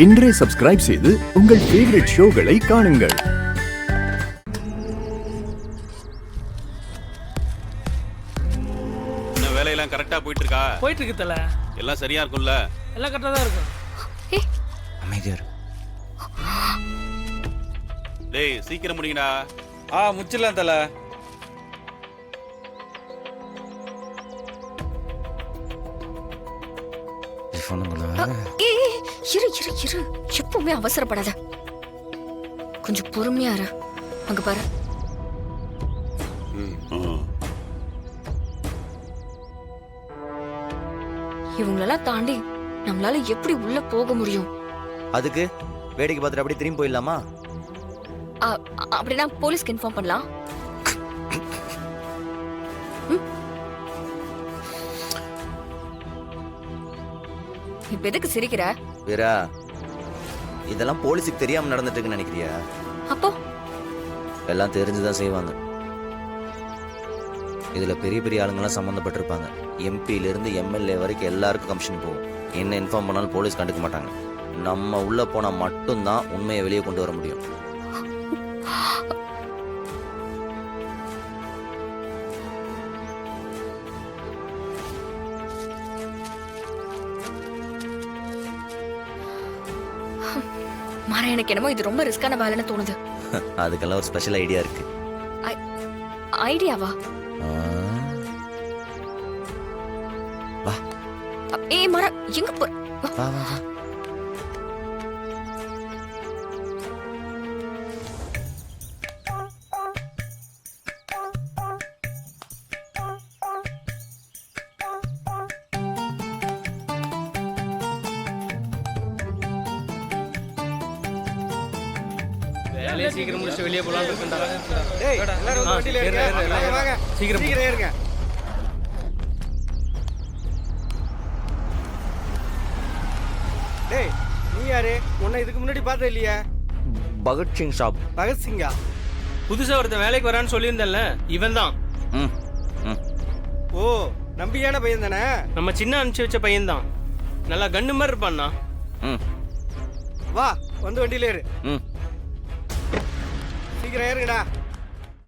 இன்றே சப்ஸ்கிரைப் செய்து உங்கள் ஃபேவரட் ஷோகளை காணுங்கள். வேலையெல்லாம் கரெக்டா போயிட்டு இருக்கா? போயிட்டு இருக்கு தல. எல்லாம் சரியா இருக்கும்ல? எல்லாம் கரெக்டா தான் இருக்கும். அமைதியா இரு. டேய் சீக்கிரம் முடிங்கடா. முச்சிடலாம் தல. இரு எப்பவுமே அவசரப்படாத, கொஞ்சம் பொறுமையா இரு. அங்க பாரு. இவங்களெல்லாம் தாண்டி நம்மளால எப்படி உள்ள போக முடியும்? அதுக்கு வேடிக்கை பார்த்துட்டு அப்படியே திரும்பி போயிடலாமா? அப்படின்னா போலீஸ்க்கு இன்ஃபார்ம் பண்ணலாம். இப்ப எதுக்கு சிரிக்கிற? வீரா, இதெல்லாம் போலீஸுக்கு தெரியாம நடந்துட்டு இருக்குன்னு நினைக்கிறியா? அப்போ எல்லாம் தெரிஞ்சுதான் செய்வாங்க. இதுல பெரிய பெரிய ஆளுங்கெல்லாம் சம்மந்தப்பட்டிருப்பாங்க. எம்பியில இருந்து எம்எல்ஏ வரைக்கும் எல்லாருக்கும் கமிஷன் போகும். என்ன இன்ஃபார்ம் பண்ணாலும் போலீஸ் கண்டுக்க மாட்டாங்க. நம்ம உள்ள போனா மட்டும்தான் உண்மையை வெளியே கொண்டு வர முடியும். மாறா, எனக்கு என்னமோ இது ரொம்ப ரிஸ்கான வேலைன்னு தோணுது. அதுக்கெல்லாம் ஒரு ஸ்பெஷல் ஐடியா இருக்கு. ஐடியாவா? வா. ஏய் மாறா, எங்க போ? வா வா வா. வேலையை சீக்கிரம் முடிச்சு வெளியே போலாம்னு இருக்கேன்டா. டேய் எல்லாரும் வந்து வண்டியில ஏறுங்க. வாங்க சீக்கிரம் ஏறுங்க. டேய் நீ யாரு? உன்னை இதுக்கு முன்னாடி பார்த்தது இல்லையா? பகத்சிங் ஷாப். பகத்சிங்கா? புதுசா ஒருத்தன் வேலைக்கு வரான்னு சொல்லியிருந்தேன்ல, இவன் தான். ஓ, நம்பிக்கையான பையன் தானே? நம்ம சின்ன அனுப்பிச்சு வச்ச பையன் தான். நல்லா கண்ணு மாதிரி இருப்பான்னா. வா வந்து வண்டியில ஏறு. சீக்கிரம் ஏறுங்கடா.